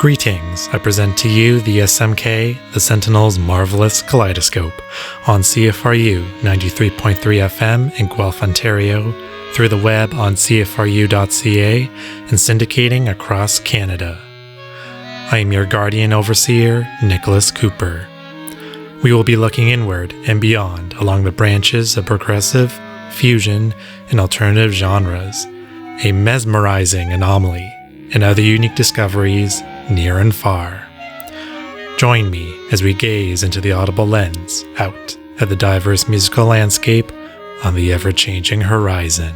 Greetings, I present to you the SMK, the Sentinel's Marvellous Kaleidoscope, on CFRU 93.3 FM in Guelph, Ontario, through the web on CFRU.ca, and syndicating across Canada. I am your guardian overseer, Nicholas Cooper. We will be looking inward and beyond along the branches of progressive, fusion, and alternative genres, a mesmerizing anomaly, and other unique discoveries near and far. Join me as we gaze into the audible lens out at the diverse musical landscape on the ever-changing horizon.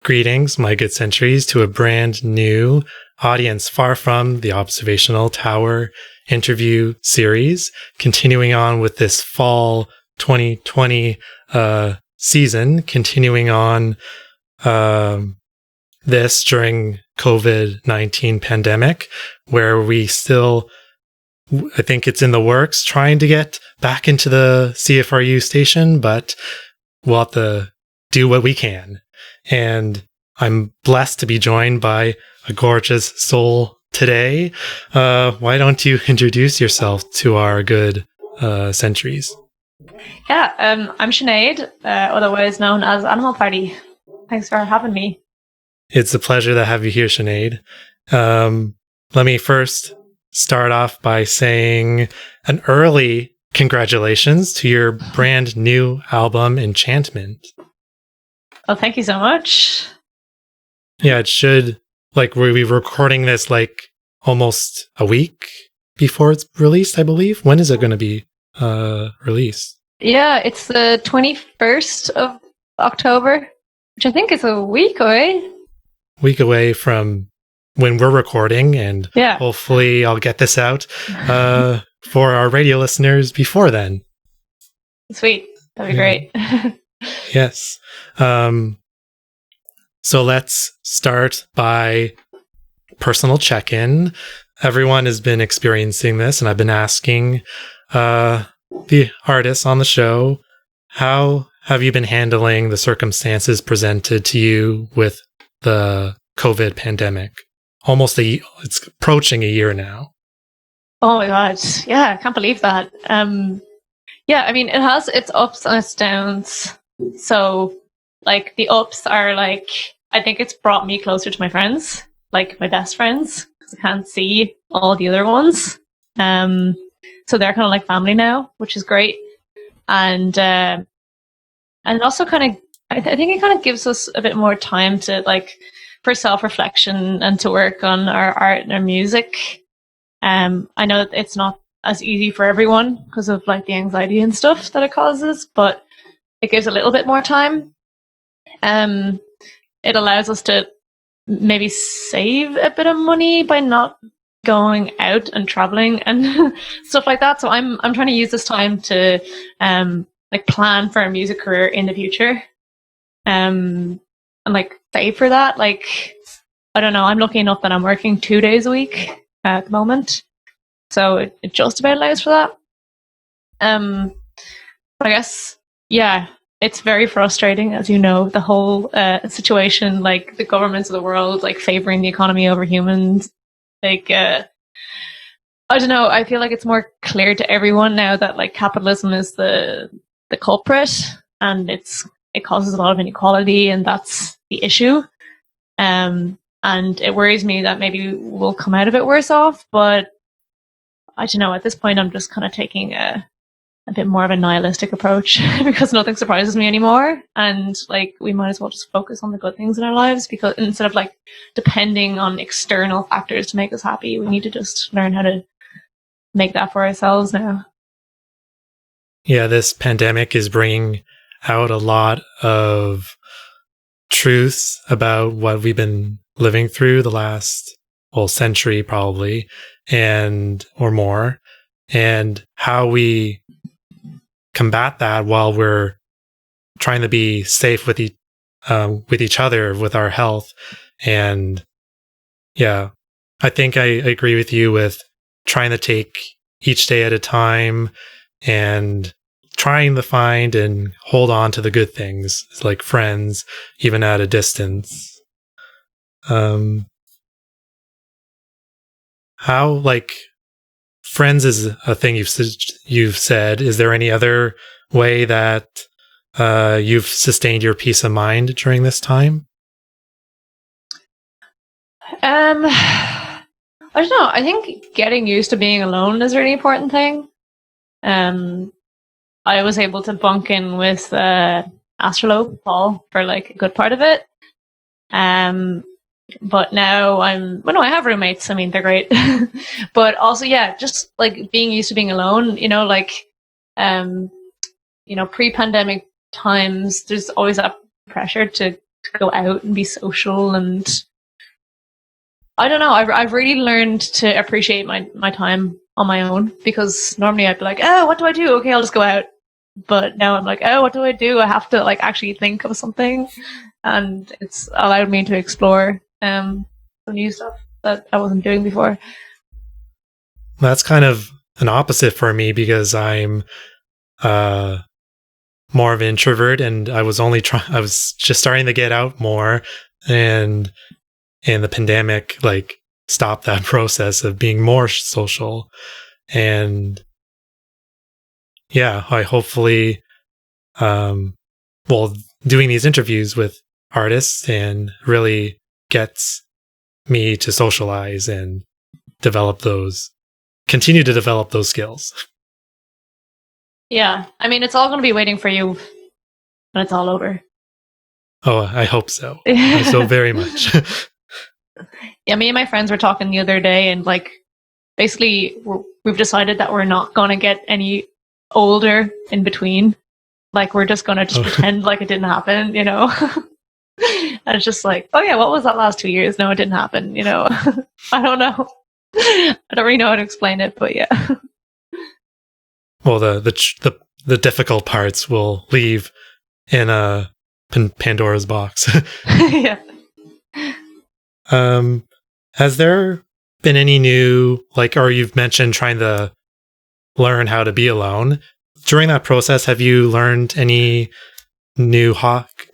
Greetings, my good centuries, to a brand new audience far from the Observational Tower interview series, continuing on with this fall 2020 season, continuing on this during COVID-19 pandemic, where we still, I think it's in the works, trying to get back into the CFRU station, but we'll have to do what we can. And I'm blessed to be joined by a gorgeous soul today. Why don't you introduce yourself to our good centuries? Yeah, I'm Sinead, otherwise known as Animal Party. Thanks for having me. It's a pleasure to have you here, Sinead. Let me first start off by saying an early congratulations to your brand new album, Enchantment. Well, thank you so much. Yeah, it should, we'll be recording this almost a week before it's released, I believe. When is it going to be released? Yeah, it's the 21st of October, which I think is a week away. Week away from when we're recording, and hopefully I'll get this out for our radio listeners before then. Sweet. That'd be great. Yes. So let's start by personal check-in. Everyone has been experiencing this, and I've been asking the artists on the show, how have you been handling the circumstances presented to you with the COVID pandemic? It's approaching a year now. Oh my God. Yeah, I can't believe that. Yeah, I mean, it has its ups and its downs. So, the ups are I think it's brought me closer to my friends, my best friends, because I can't see all the other ones. So they're kind of family now, which is great. And also I think it kind of gives us a bit more time to for self-reflection and to work on our art and our music. I know that it's not as easy for everyone because of the anxiety and stuff that it causes, but it gives a little bit more time. It allows us to maybe save a bit of money by not going out and traveling and stuff like that. So I'm trying to use this time to plan for a music career in the future. And save for that. I don't know, I'm lucky enough that I'm working 2 days a week at the moment. So it just about allows for that. But I guess, yeah, it's very frustrating, as you know, the whole situation, the governments of the world, favoring the economy over humans. I don't know, I feel it's more clear to everyone now that capitalism is the culprit, and it causes a lot of inequality, and that's the issue. And it worries me that maybe we'll come out of it worse off, but I don't know, at this point I'm just kind of taking a bit more of a nihilistic approach because nothing surprises me anymore, and we might as well just focus on the good things in our lives, because instead of depending on external factors to make us happy, we need to just learn how to make that for ourselves now. Yeah, this pandemic is bringing out a lot of truths about what we've been living through the last century probably, or more, and how we combat that while we're trying to be safe with each other, with our health. And yeah, I think I agree with you with trying to take each day at a time and trying to find and hold on to the good things, like friends, even at a distance. How friends is a thing you've said. Is there any other way that you've sustained your peace of mind during this time? I don't know. I think getting used to being alone is a really important thing. I was able to bunk in with Astrolobe Paul for a good part of it. But now I have roommates. I mean, they're great. But also, yeah, just being used to being alone, pre-pandemic times, there's always that pressure to go out and be social. And I don't know, I've really learned to appreciate my time on my own, because normally I'd be like, oh, what do I do? Okay, I'll just go out. But now I'm like, oh, what do I do? I have to like actually think of something. And it's allowed me to explore some new stuff that I wasn't doing before. That's kind of an opposite for me, because I'm more of an introvert, and I was just starting to get out more, and the pandemic like stopped that process of being more social. And yeah, I hopefully doing these interviews with artists and really gets me to socialize and continue to develop those skills. Yeah, I mean, it's all going to be waiting for you when it's all over. Oh, I hope so. So very much. Yeah, me and my friends were talking the other day, and like, basically, we've decided that we're not going to get any older in between. Like, we're just going to pretend like it didn't happen, you know? And it's just like, oh yeah, what was that last 2 years? No, it didn't happen, you know? I don't know. I don't really know how to explain it, but yeah. Well, the difficult parts we'll leave in a Pandora's box. Yeah. Has there been any new, like, or you've mentioned trying to learn how to be alone? During that process, have you learned any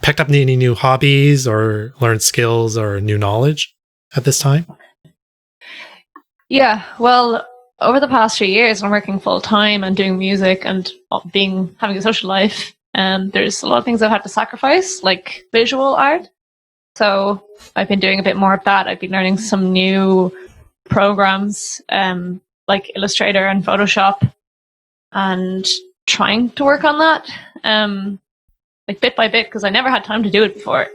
picked up any new hobbies or learned skills or new knowledge at this time? Yeah, well, over the past 3 years, I'm working full time and doing music and having a social life. And there's a lot of things I've had to sacrifice, like visual art. So I've been doing a bit more of that. I've been learning some new programs, like Illustrator and Photoshop, and trying to work on that, like bit by bit, because I never had time to do it before.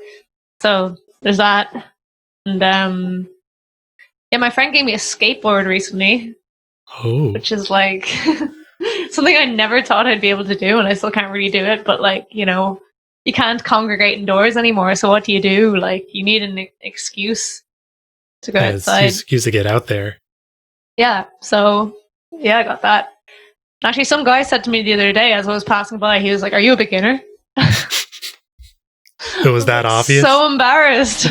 So there's that. And yeah, my friend gave me a skateboard recently, which is like something I never thought I'd be able to do, and I still can't really do it. But like, you know, you can't congregate indoors anymore, so what do? Like, you need an excuse to go outside. Excuse to get out there. Yeah, so yeah, I got that. Actually, some guy said to me the other day as I was passing by, he was like, "Are you a beginner?" It was that obvious? So embarrassed.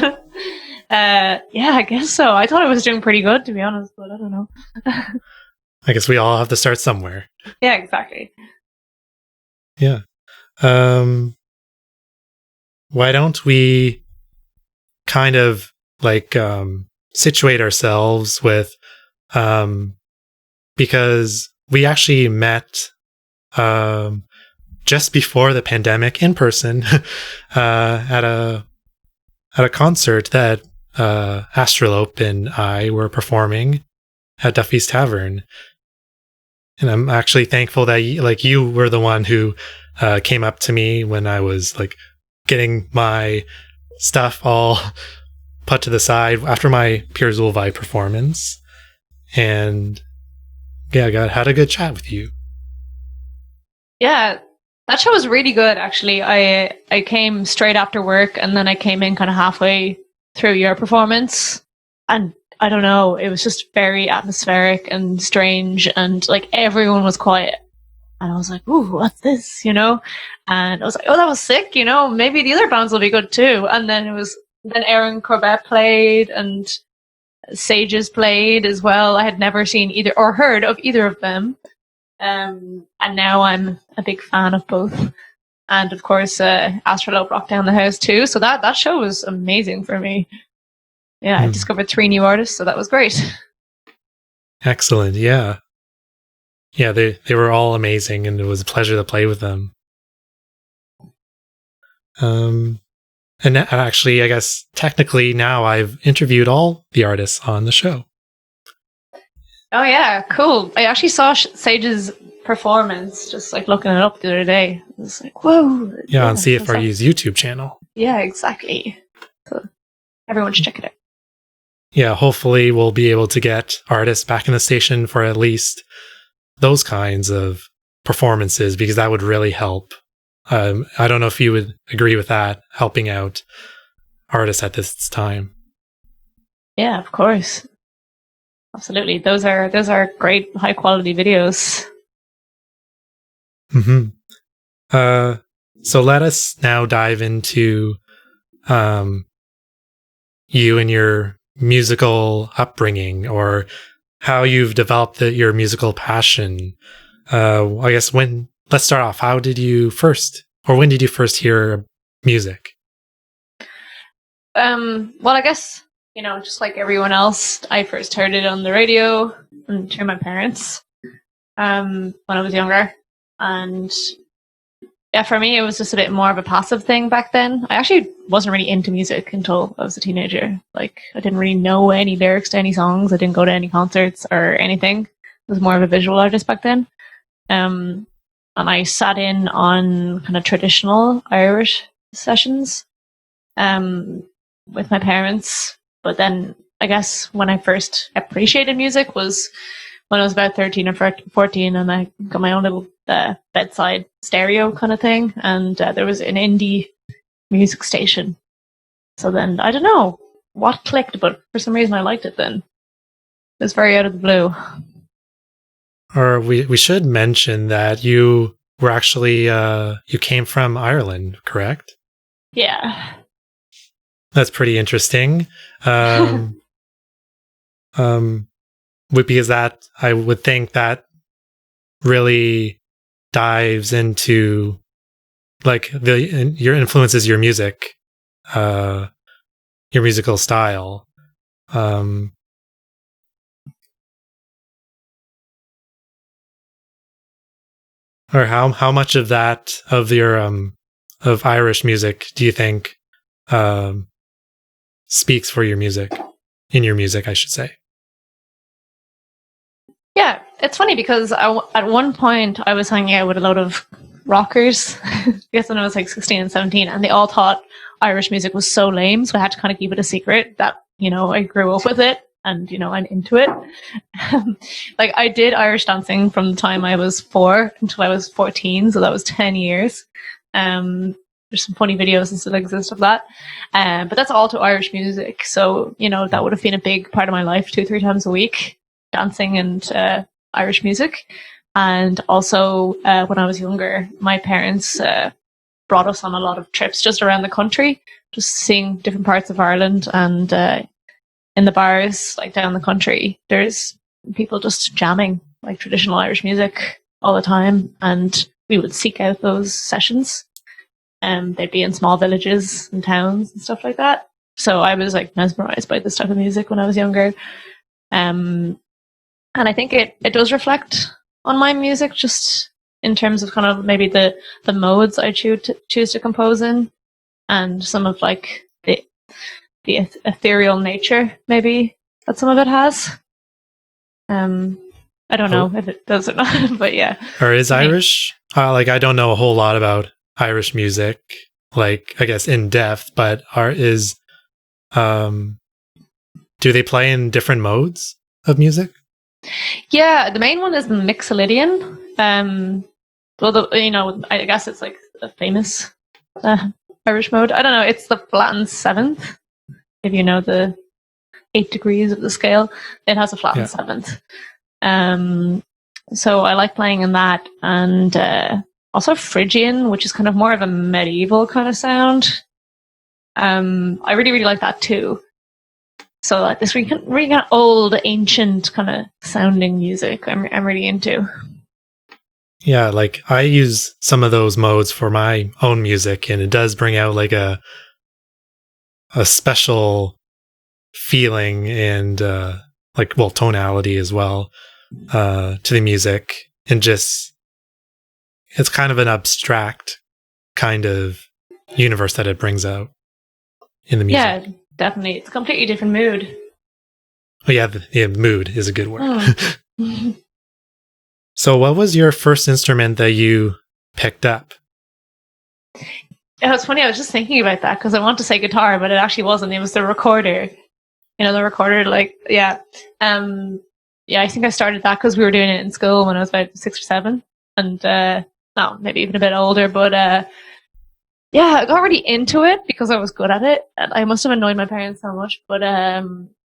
Yeah, I guess so. I thought I was doing pretty good, to be honest, but I don't know. I guess we all have to start somewhere. Yeah, exactly. Yeah. Why don't we kind of like situate ourselves with, because we actually met just before the pandemic in person at a concert that Astrolope and I were performing at Duffy's Tavern. And I'm actually thankful that you were the one who came up to me when I was like getting my stuff all put to the side after my Piers Ulvi performance. And yeah, had a good chat with you. Yeah, that show was really good, actually. I came straight after work, and then I came in kind of halfway through your performance. And I don't know, it was just very atmospheric and strange, and like everyone was quiet. And I was like, ooh, what's this, you know? And I was like, oh, that was sick, you know? Maybe the other bands will be good too. And then then Aaron Corbett played, and Sages played as well. I had never seen either or heard of either of them. And now I'm a big fan of both. And of course, Astrolope rocked down the house too. So that show was amazing for me. Yeah, I discovered 3 new artists, so that was great. Excellent, yeah. Yeah, they were all amazing, and it was a pleasure to play with them. And actually, I guess technically now I've interviewed all the artists on the show. Oh yeah, cool. I actually saw Sage's performance, just like looking it up the other day. I was like, whoa. Yeah, on CFRU's YouTube channel. Yeah, exactly. So everyone should check it out. Yeah, hopefully we'll be able to get artists back in the station for at least those kinds of performances, because that would really help. I don't know if you would agree with that, helping out artist at this time. Yeah, of course. Absolutely. Those are great high quality videos. Mm-hmm. So let us now dive into you and your musical upbringing, or how you've developed your musical passion. I guess let's start off. When did you first hear music? Well, I guess, just like everyone else, I first heard it on the radio and through my parents when I was younger. And yeah, for me, it was just a bit more of a passive thing back then. I actually wasn't really into music until I was a teenager. Like, I didn't really know any lyrics to any songs. I didn't go to any concerts or anything. I was more of a visual artist back then. And I sat in on kind of traditional Irish sessions with my parents. But then I guess when I first appreciated music was when I was about 13 or 14, and I got my own little bedside stereo kind of thing. And there was an indie music station. So then, I don't know what clicked, but for some reason I liked it then. It was very out of the blue. Or we should mention that you were actually, you came from Ireland, correct? Yeah. That's pretty interesting. Because that, I would think that really dives into like your influences, your music, your musical style. Or how much of that, of your of Irish music, do you think speaks for your music, in your music, I should say? Yeah, it's funny because at one point I was hanging out with a lot of rockers, I guess when I was like 16 and 17, and they all thought Irish music was so lame, so I had to kind of keep it a secret that, I grew up with it and, I'm into it. Like, I did Irish dancing from the time I was 4 until I was 14, so that was 10 years. There's some funny videos that still exist of that. But that's all to Irish music. So, that would have been a big part of my life 2-3 times a week, dancing and Irish music. And also, when I was younger, my parents brought us on a lot of trips just around the country, just seeing different parts of Ireland. And in the bars, like down the country, there's people just jamming like traditional Irish music all the time. And we would seek out those sessions. They'd be in small villages and towns and stuff like that. So I was like mesmerized by this type of music when I was younger. And I think it does reflect on my music, just in terms of kind of maybe the modes I choose to compose in, and some of like the ethereal nature maybe that some of it has. I don't know if it does or not, but yeah. Or is Irish? Like, I don't know a whole lot about Irish music, like, I guess in depth, but do they play in different modes of music? Yeah, the main one is the Mixolydian. Well, I guess it's like a famous Irish mode. I don't know. It's the flattened seventh. If you know the 8 degrees of the scale, it has a flattened seventh. So I like playing in that, and also Phrygian, which is kind of more of a medieval kind of sound. I really, really like that too. So like this really kind of old, ancient kind of sounding music I'm really into. Yeah, like I use some of those modes for my own music, and it does bring out like a special feeling and tonality as well to the music, and just it's kind of an abstract kind of universe that it brings out in the music. Yeah, definitely. It's a completely different mood. Oh yeah, mood is a good word. So what was your first instrument that you picked up? It's funny, I was just thinking about that because I want to say guitar, but it actually wasn't. It was the recorder. The recorder, I think I started that because we were doing it in school when I was about 6 or 7. And, maybe even a bit older, but Yeah, I got really into it because I was good at it. And I must have annoyed my parents so much, but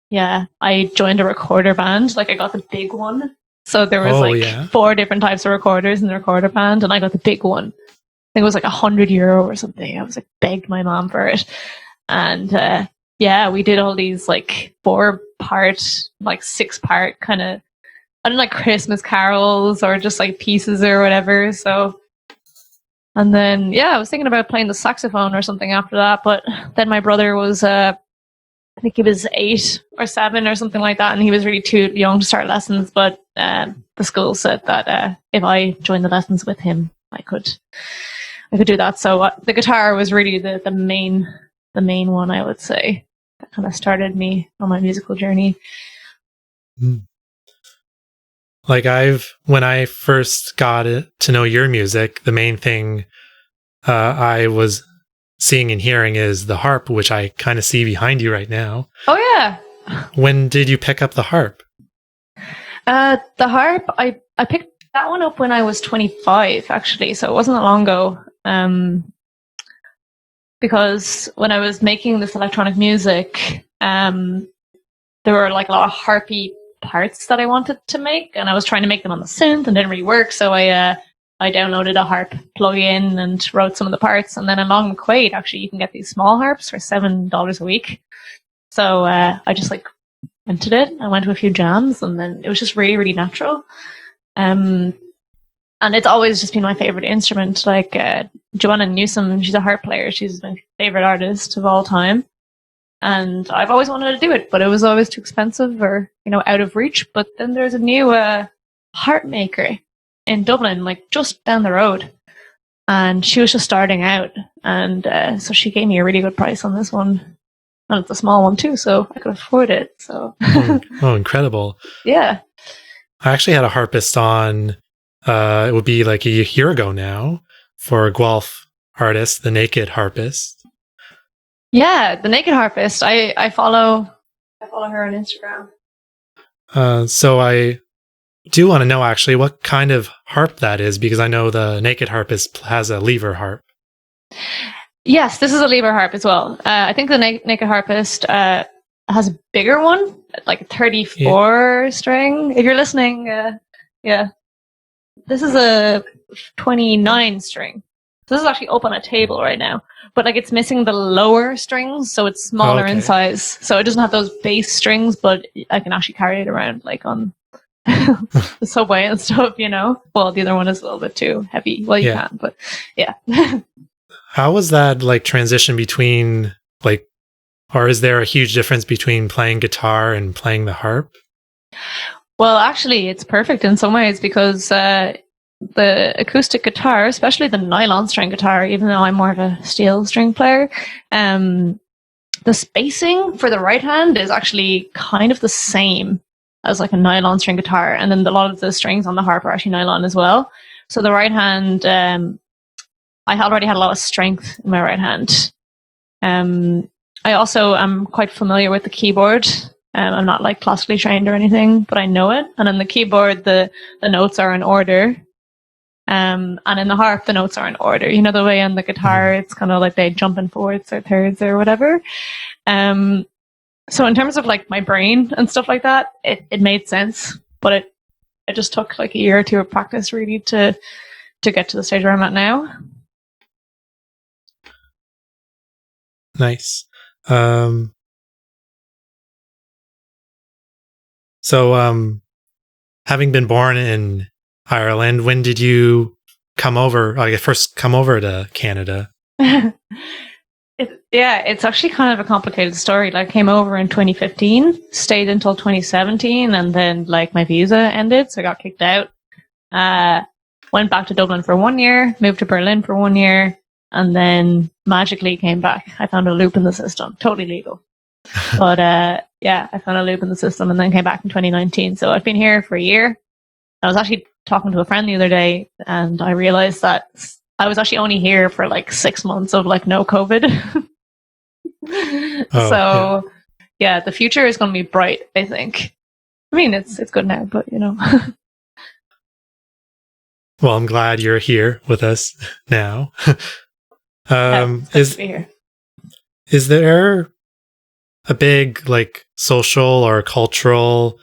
yeah, I joined a recorder band. Like I got the big one. So there was Oh, like yeah. 4 different types of recorders in the recorder band, and I got the big one. I think it was like €100 or something. I was like begged my mom for it, and yeah, we did all these like 4-part, like 6-part kind of, I don't know, like Christmas carols or just like pieces or whatever. So. And then, yeah, I was thinking about playing the saxophone or something after that, but then my brother was, I think he was 8 or 7 or something like that, and he was really too young to start lessons. But the school said that if I joined the lessons with him, I could do that. So the guitar was really the main one, I would say, that kind of started me on my musical journey. Like when I first got to know your music, the main thing I was seeing and hearing is the harp, which I kind of see behind you right now. Oh yeah. When did you pick up the harp? The harp, I picked that one up when I was 25, actually, so it wasn't that long ago. Because when I was making this electronic music, there were like a lot of harpy parts that I wanted to make, and I was trying to make them on the synth and didn't really work, so I downloaded a harp plugin and wrote some of the parts, and then along Quaid, actually, you can get these small harps for $7 a week. So I just like rented it. I went to a few jams, and then it was just really, really natural. And it's always just been my favorite instrument. Like Joanna Newsom, she's a harp player. She's my favorite artist of all time. And I've always wanted to do it, but it was always too expensive or, out of reach. But then there's a new harp maker in Dublin, like just down the road. And she was just starting out. And so she gave me a really good price on this one. And it's a small one too, so I could afford it. So oh, incredible. Yeah. I actually had a harpist on, it would be like a year ago now, for a Guelph artist, the Naked Harpist. Yeah, the Naked Harpist. I follow her on Instagram. So I do want to know actually what kind of harp that is, because I know the Naked Harpist has a lever harp. Yes, this is a lever harp as well. I think the Naked Harpist has a bigger one, like a 34 string. If you're listening, yeah. This is a 29 string. This is actually up on a table right now, but like it's missing the lower strings, so it's smaller in size. So it doesn't have those bass strings, but I can actually carry it around like on the subway and stuff, Well, the other one is a little bit too heavy. Well, you can, but yeah. How was that like transition between like, or is there a huge difference between playing guitar and playing the harp? Well, actually, it's perfect in some ways because the acoustic guitar, especially the nylon string guitar, even though I'm more of a steel string player, the spacing for the right hand is actually kind of the same as like a nylon string guitar. And then a lot of the strings on the harp are actually nylon as well. So the right hand, I already had a lot of strength in my right hand. I also am quite familiar with the keyboard. I'm not like classically trained or anything, but I know it. And on the keyboard, the notes are in order. And in the harp, the notes are in order. You know, the way on the guitar, it's kind of like they jump in fourths or thirds or whatever. So in terms of like my brain and stuff like that, it made sense, but it just took like a year or two of practice really to get to the stage where I'm at now. Nice. So, having been born in Ireland, when did you come over? First come over to Canada? It's actually kind of a complicated story. Like, I came over in 2015, stayed until 2017, and then like my visa ended, so I got kicked out. Went back to Dublin for 1 year, moved to Berlin for 1 year, and then magically came back. I found a loop in the system, totally legal. But I found a loop in the system and then came back in 2019. So I've been here for a year. I was actually talking to a friend the other day, and I realized that I was actually only here for like 6 months of like no COVID. The future is going to be bright, I think. I mean, it's good now, but Well, I'm glad you're here with us now. It's good to be here. Is there a big like social or cultural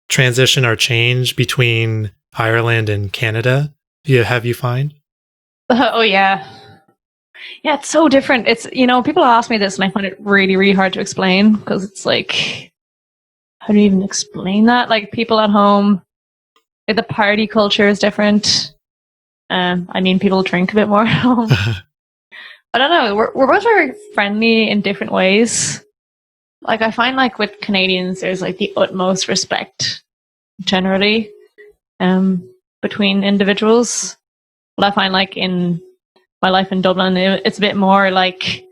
transition or change between Ireland and Canada? Have you find? Oh yeah. Yeah, it's so different. It's, people ask me this and I find it really, really hard to explain because it's like, how do you even explain that? Like people at home, the party culture is different. People drink a bit more at home. I don't know. We're both very friendly in different ways. Like I find like with Canadians, there's like the utmost respect generally between individuals. But I find like in my life in Dublin, it's a bit more like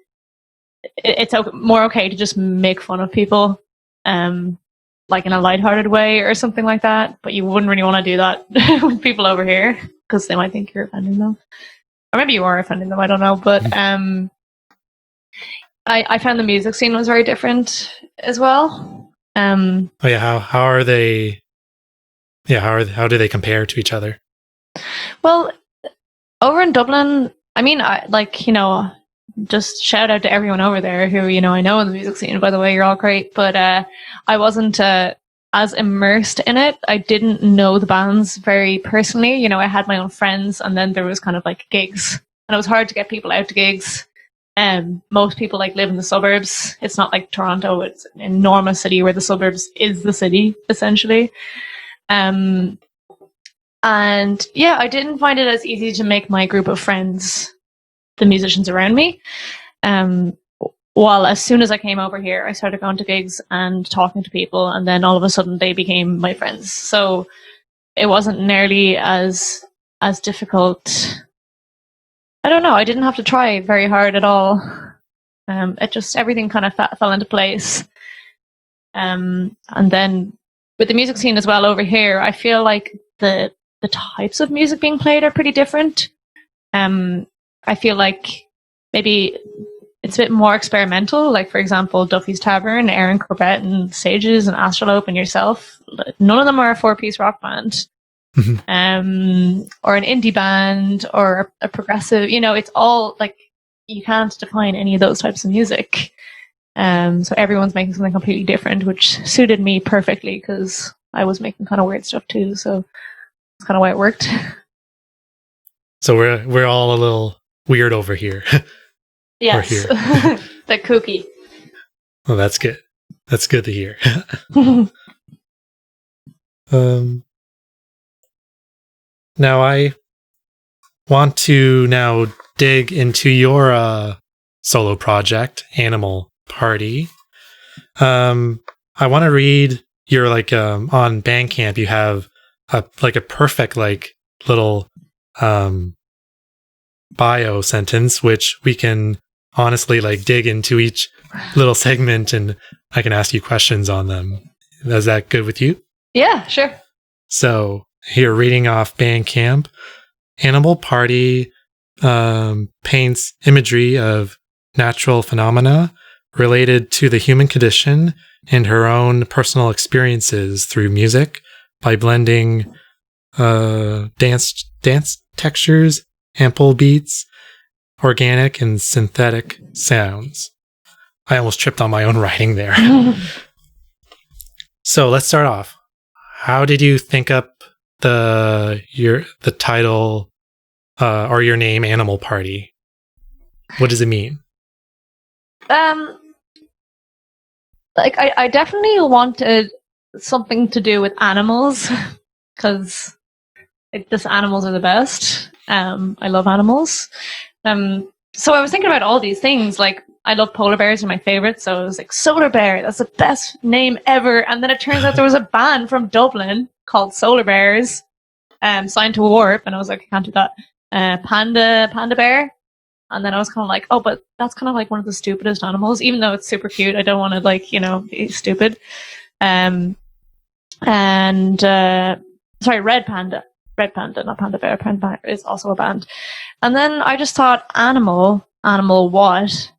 it's more okay to just make fun of people, like in a lighthearted way or something like that. But you wouldn't really want to do that with people over here because they might think you're offending them, or maybe you are offending them. I don't know, but I found the music scene was very different as well. Oh yeah, how are they? Yeah, how do they compare to each other? Well, over in Dublin, just shout out to everyone over there who, I know in the music scene, by the way, you're all great, but I wasn't as immersed in it. I didn't know the bands very personally. I had my own friends and then there was kind of like gigs and it was hard to get people out to gigs. Most people like live in the suburbs. It's not like Toronto. It's an enormous city where the suburbs is the city, essentially. And yeah, I didn't find it as easy to make my group of friends the musicians around me. While as soon as I came over here, I started going to gigs and talking to people, and then all of a sudden they became my friends. So it wasn't nearly as difficult. I don't know. I didn't have to try very hard at all. It just everything kind of fell into place. And then with the music scene as well over here, I feel like the types of music being played are pretty different. I feel like maybe it's a bit more experimental. Like, for example, Duffy's Tavern, Aaron Corbett and Sages and Astrolabe and yourself. None of them are a 4-piece rock band. Or an indie band or a progressive. It's all like you can't define any of those types of music. So everyone's making something completely different, which suited me perfectly because I was making kind of weird stuff too. So that's kind of why it worked. So we're all a little weird over here. Yes, here. The kooky. Well, that's good. That's good to hear. Now I want to now dig into your solo project, Animal Party. I want to read your on Bandcamp. You have a perfect little bio sentence, which we can honestly dig into each little segment, and I can ask you questions on them. Is that good with you? Yeah, sure. So here, reading off Bandcamp, Animal Party paints imagery of natural phenomena related to the human condition and her own personal experiences through music by blending dance textures, ample beats, organic and synthetic sounds. I almost tripped on my own writing there. So let's start off. How did you think up the title or your name, Animal Party? What does it mean? I definitely wanted something to do with animals because just animals are the best. I love animals. So I was thinking about all these things. I love polar bears, are my favorite. So I was like, Solar Bear, that's the best name ever. And then it turns out there was a band from Dublin called Solar Bears, signed to Warp. And I was like, I can't do that. Panda Bear. And then I was kind of like, oh, but that's kind of like one of the stupidest animals, even though it's super cute. I don't want to be stupid. Sorry, Red Panda, not Panda Bear. Panda Bear is also a band. And then I just thought animal what?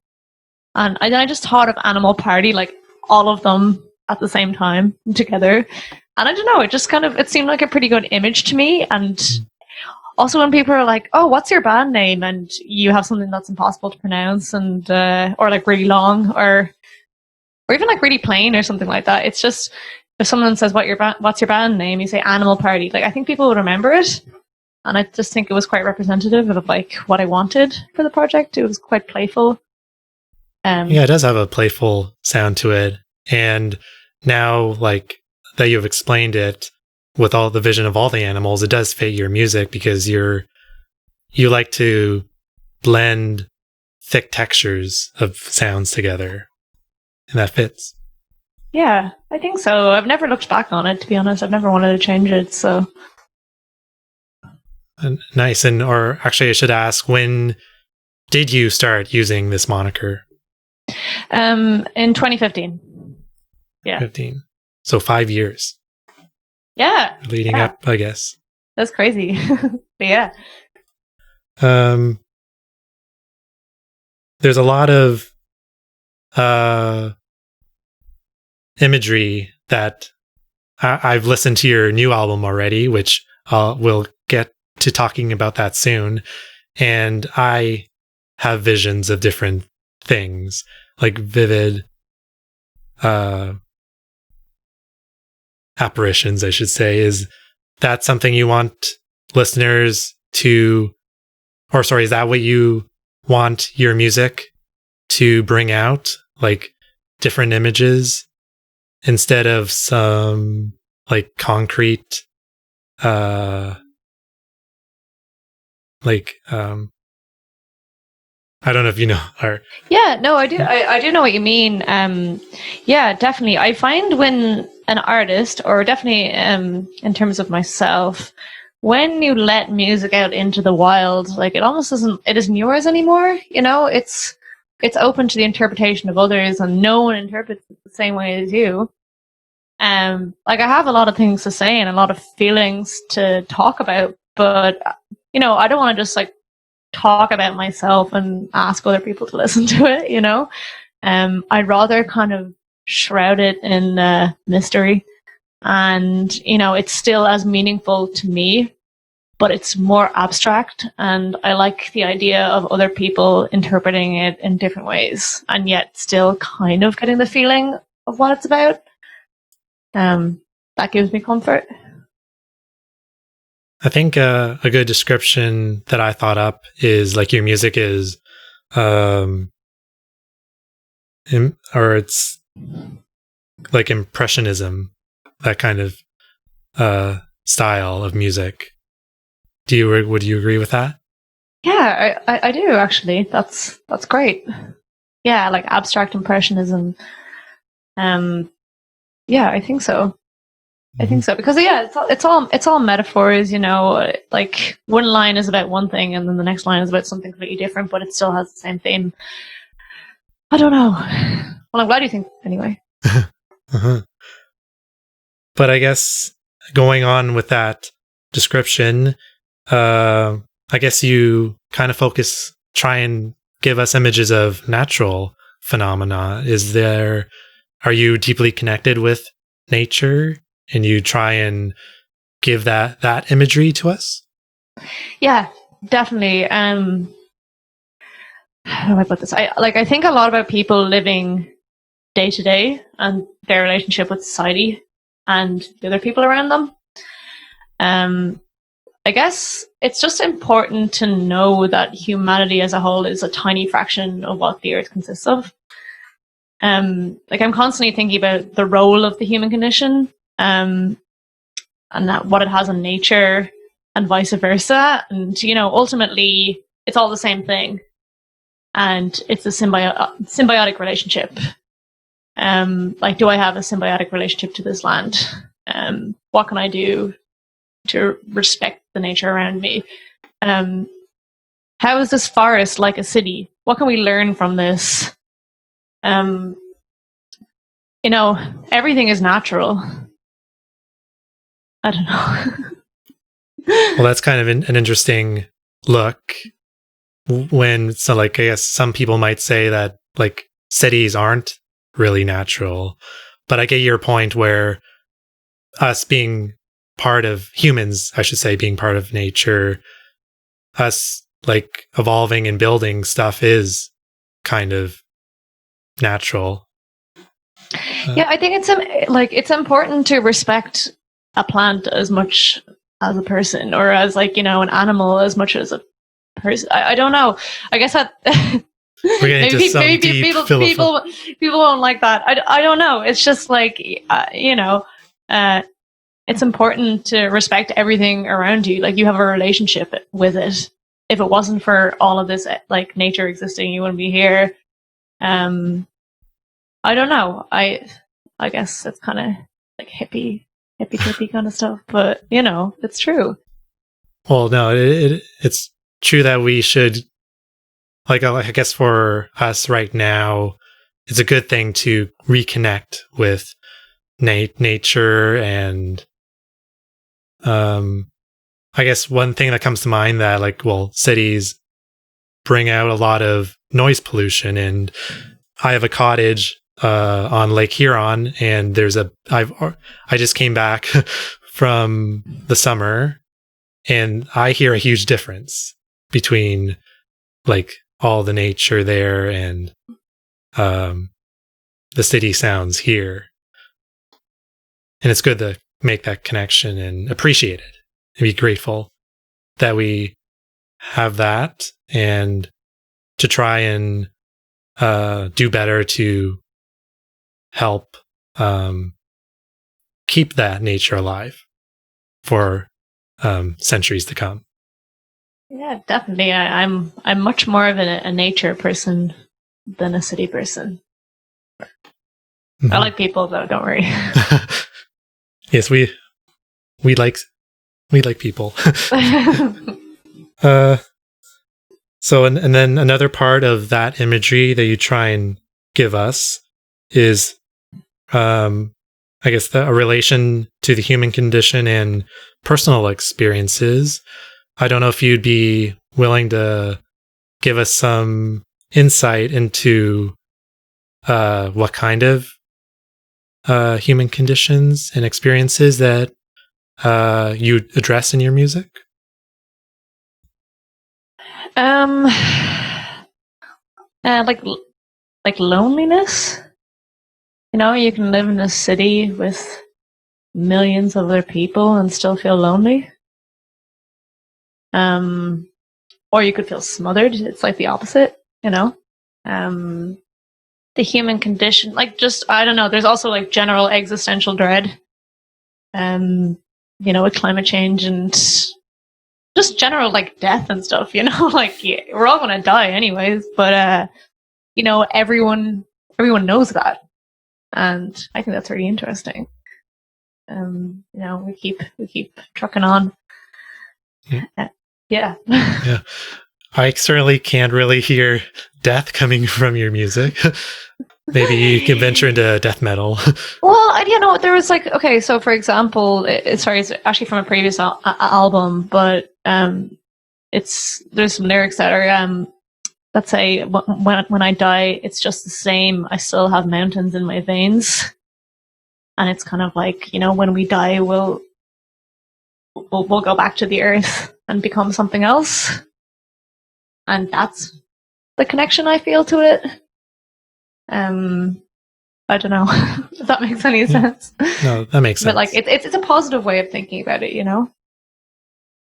And I just thought of Animal Party, all of them at the same time together. And I don't know, it just it seemed like a pretty good image to me. And also when people are like, "Oh, what's your band name?" and you have something that's impossible to pronounce, and or like really long, or even like really plain or something like that. It's just, if someone says, what's your band name? You say Animal Party. Like, I think people would remember it. And I just think it was quite representative of like what I wanted for the project. It was quite playful. Yeah, it does have a playful sound to it. And now, like, that you've explained it with all the vision of all the animals, it does fit your music because you like to blend thick textures of sounds together. And that fits. Yeah, I think so. I've never looked back on it, to be honest. I've never wanted to change it, so. Nice. And, or actually, I should ask, when did you start using this moniker? In 2015. Yeah. 15. So 5 years. Yeah. Leading up, I guess. That's crazy. But yeah. There's a lot of imagery that I've listened to your new album already, which we'll get to talking about that soon. And I have visions of different things, like vivid apparitions, I should say. Is that something you want listeners to, or sorry, is that what you want your music to bring out? Like different images instead of some like concrete, I don't know if you know. Or yeah, no, I do. I do know what you mean. Yeah, definitely. I find when an artist, or definitely in terms of myself, when you let music out into the wild, like it almost isn't yours anymore. You know, it's open to the interpretation of others, and no one interprets it the same way as you. Like I have a lot of things to say and a lot of feelings to talk about, but you know, I don't want to just like talk about myself and ask other people to listen to it, you know. I'd rather kind of shroud it in mystery, and you know, it's still as meaningful to me, but it's more abstract, and I like the idea of other people interpreting it in different ways and yet still kind of getting the feeling of what it's about. That gives me comfort. I think a good description that I thought up is like your music is, or it's like impressionism, that kind of style of music. Would you agree with that? Yeah, I do actually. That's great. Yeah, like abstract impressionism. Yeah, I think so. I think so, because yeah, it's all metaphors, you know. Like one line is about one thing, and then the next line is about something completely different, but it still has the same theme. I don't know. Well, I'm glad you think anyway. Uh-huh. But I guess going on with that description, I guess you kind of try and give us images of natural phenomena. Are you deeply connected with nature? And you try and give that imagery to us? Yeah, definitely. How do I put this? I think a lot about people living day to day and their relationship with society and the other people around them. I guess it's just important to know that humanity as a whole is a tiny fraction of what the Earth consists of. Like I'm constantly thinking about the role of the human condition, and that what it has on nature and vice versa. And, you know, ultimately it's all the same thing. And it's a symbiotic relationship. Like, do I have a symbiotic relationship to this land? What can I do to respect the nature around me? How is this forest like a city? What can we learn from this? You know, everything is natural. I don't know. Well, that's kind of an interesting look. So like, I guess some people might say that like cities aren't really natural, but I get your point where us being part of humans, I should say, being part of nature us like evolving and building stuff is kind of natural. Yeah, I think it's important to respect a plant as much as a person, or as like, an animal as much as a person. I don't know. I guess that we're getting into some maybe deep people won't like that. I don't know. It's just like it's important to respect everything around you. Like, you have a relationship with it. If it wasn't for all of this, like, nature existing, you wouldn't be here. I don't know. I guess it's kind of like hippie kind of stuff, but it's true. Well, no, it's true that we should, like, I guess for us right now, it's a good thing to reconnect with nature. And I guess one thing that comes to mind that, like, well, cities bring out a lot of noise pollution, and I have a cottage on Lake Huron, and I just came back from the summer, and I hear a huge difference between like all the nature there and the city sounds here. And it's good to make that connection and appreciate it and be grateful that we have that, and to try and do better to help keep that nature alive for centuries to come. Yeah, definitely. I'm much more of a nature person than a city person. Mm-hmm. I like people, though. Don't worry. Yes, we like people. So, and then another part of that imagery that you try and give us is, I guess, a relation to the human condition and personal experiences. I don't know if you'd be willing to give us some insight into what kind of human conditions and experiences that you address in your music. Like loneliness. You can live in a city with millions of other people and still feel lonely. Or you could feel smothered. It's like the opposite, the human condition, like, just, I don't know. There's also like general existential dread, with climate change and just general like death and stuff, like, yeah, we're all going to die anyways, but, everyone knows that. And I think that's really interesting. We keep trucking on. Yeah. Yeah. Yeah. I certainly can't really hear death coming from your music. Maybe you can venture into death metal. Well, there was like, okay, so for example, it's actually from a previous album, but there's some lyrics that are let's say, when I die, it's just the same. I still have mountains in my veins, and it's kind of like, when we die, we'll go back to the earth and become something else, and that's the connection I feel to it. I don't know if that makes any sense. No, that makes sense. But like, it's a positive way of thinking about it,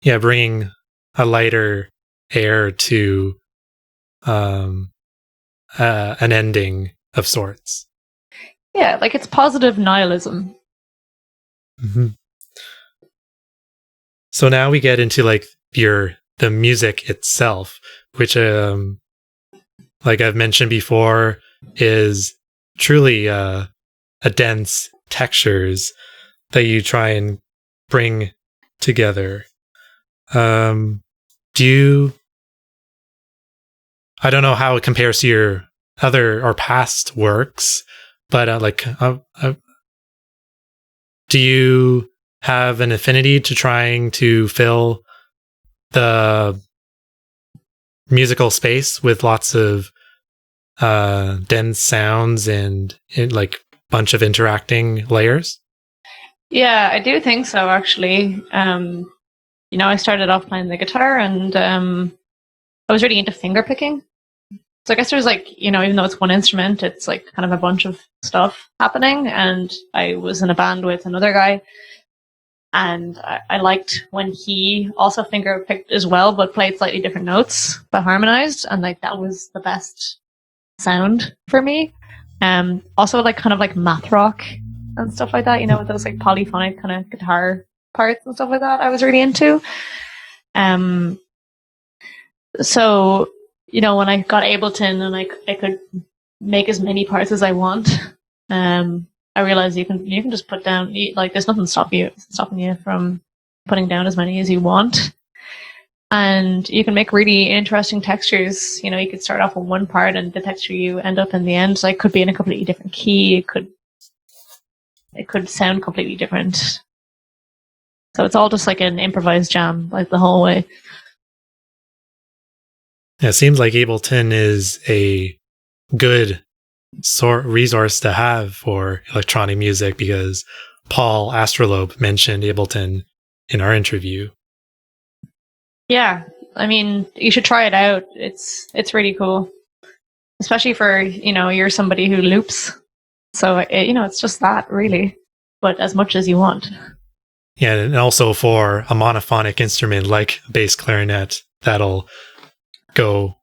Yeah, bringing a lighter air to an ending of sorts. Yeah, like, it's positive nihilism. Mm-hmm. So now we get into like the music itself, which like I've mentioned before, is truly a dense textures that you try and bring together. I don't know how it compares to your other or past works, but do you have an affinity to trying to fill the musical space with lots of dense sounds and like bunch of interacting layers? Yeah, I do think so, actually. I started off playing the guitar, and I was really into finger picking. So I guess there's even though it's one instrument, it's like kind of a bunch of stuff happening. And I was in a band with another guy, and I liked when he also finger picked as well, but played slightly different notes, but harmonized. And that was the best sound for me. Also kind of like math rock and stuff like that, with those like polyphonic kind of guitar parts and stuff like that I was really into. So, when I got Ableton and I could make as many parts as I want, I realized you can just put down, there's nothing stopping you from putting down as many as you want. And you can make really interesting textures. You could start off with one part, and the texture you end up in the end, could be in a completely different key. It could sound completely different. So it's all just like an improvised jam, like the whole way. Yeah, it seems like Ableton is a good resource to have for electronic music, because Paul Astrolabe mentioned Ableton in our interview. Yeah, I mean, you should try it out. It's really cool, especially for you're somebody who loops, so it's just that really, but as much as you want. Yeah, and also for a monophonic instrument like bass clarinet, that'll go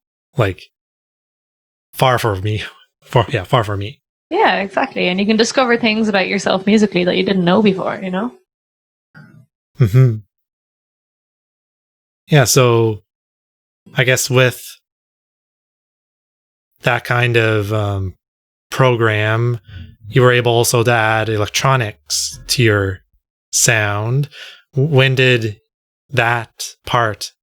far for me. Far for me. Yeah, exactly, and you can discover things about yourself musically that you didn't know before. Mm-hmm. Yeah, so I guess with that kind of program, you were able also to add electronics to your sound. When did that part,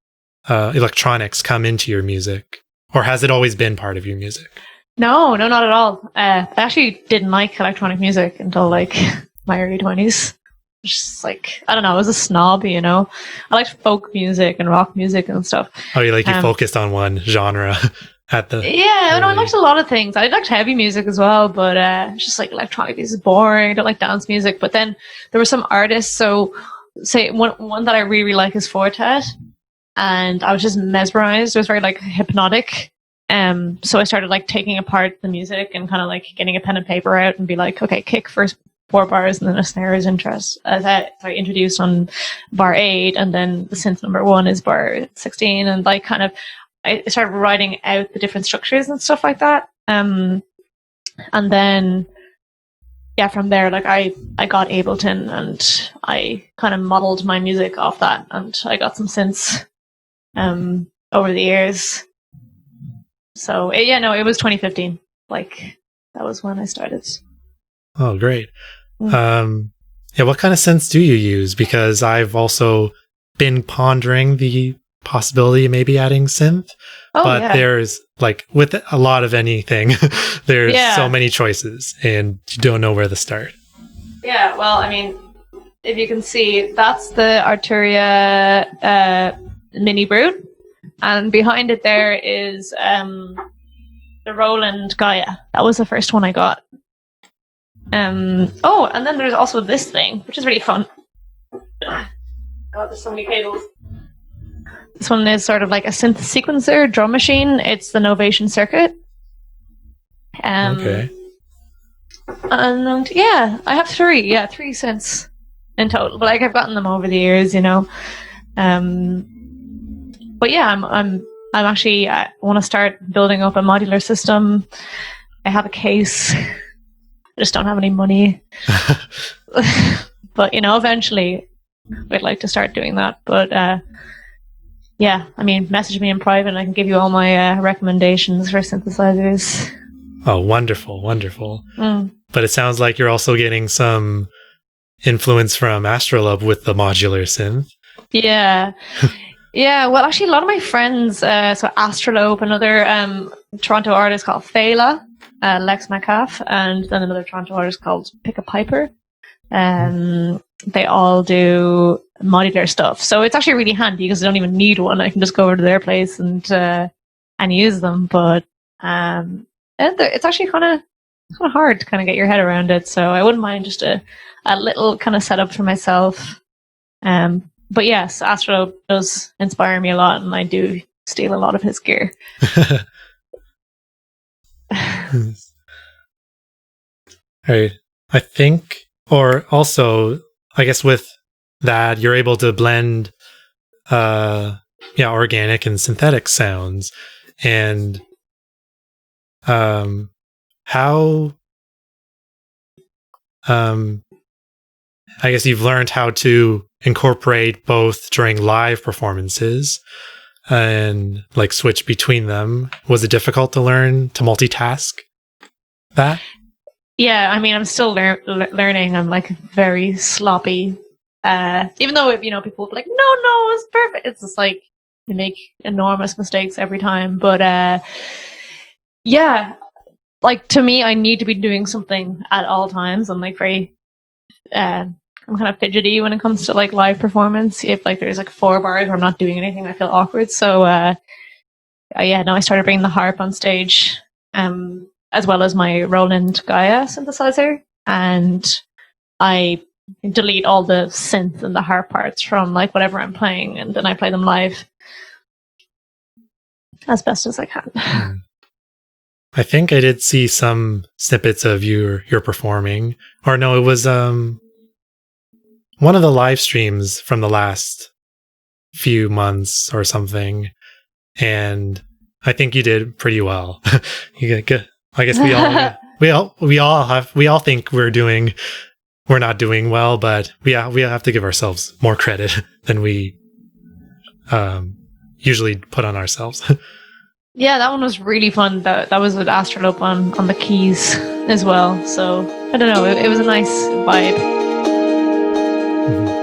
electronics, come into your music? Or has it always been part of your music? No, not at all. I actually didn't like electronic music until my early 20s. Just I don't know, I was a snob, I liked folk music and rock music and stuff. Oh, you focused on one genre at the I liked a lot of things. I liked heavy music as well, but just electronic music is boring. I don't like dance music. But then there were some artists, so say one that I really like is Fortet, and I was just mesmerized. It was very hypnotic. So I started taking apart the music and kind of getting a pen and paper out and be okay, kick first 4 bars, and then a snare is introduced on bar 8, and then the synth number 1 is bar 16, and I started writing out the different structures and stuff like that. And then from there, I got Ableton, and I kind of modeled my music off that, and I got some synths over the years. So it was 2015. That was when I started. Oh, great. What kind of synths do you use? Because I've also been pondering the possibility of maybe adding synth, but there's with a lot of anything, there's so many choices, and you don't know where to start. Yeah, well, I mean, if you can see, that's the Arturia Mini Brute, and behind it there is the Roland Gaia. That was the first one I got. And then there's also this thing, which is really fun. God, there's so many cables. This one is sort of like a synth sequencer drum machine. It's the Novation Circuit. Okay. And I have 3 synths in total, but I've gotten them over the years, But I'm actually, I want to start building up a modular system. I have a case. I just don't have any money. But eventually I'd like to start doing that. But message me in private and I can give you all my recommendations for synthesizers. Oh, wonderful. But it sounds like you're also getting some influence from Astrolabe with the modular synth. Yeah. Yeah, well, actually, a lot of my friends, so Astrolabe, another Toronto artist called Fela, Lex Metcalf, and then another Toronto artist called Pick a Piper. They all do modular stuff, so it's actually really handy because I don't even need one. I can just go over to their place and use them. But it's actually kind of hard to kind of get your head around it. So I wouldn't mind just a little kind of setup for myself. but yes, Astro does inspire me a lot, and I do steal a lot of his gear. Right. I think, or also, I guess with that, you're able to blend, organic and synthetic sounds. And how, I guess you've learned how to incorporate both during live performances and like switch between them. Was it difficult to learn to multitask that? Yeah, I mean, I'm still learning. I'm like very sloppy. Even though people will be like, no, it's perfect. It's just like you make enormous mistakes every time. But yeah, like to me, I need to be doing something at all times. I'm like very, I'm kind of fidgety when it comes to like live performance. If like there's like 4 bars where I'm not doing anything, I feel awkward. So I started bringing the harp on stage. As well as my Roland Gaia synthesizer, and I delete all the synth and the harp parts from like whatever I'm playing, and then I play them live as best as I can. I think I did see some snippets of your performing, or no, it was one of the live streams from the last few months or something, and I think you did pretty well. You get. I guess we all think we're not doing well, but we have to give ourselves more credit than we usually put on ourselves. Yeah, that one was really fun. That was with Astrolope on the keys as well. So I don't know, it was a nice vibe. Mm-hmm.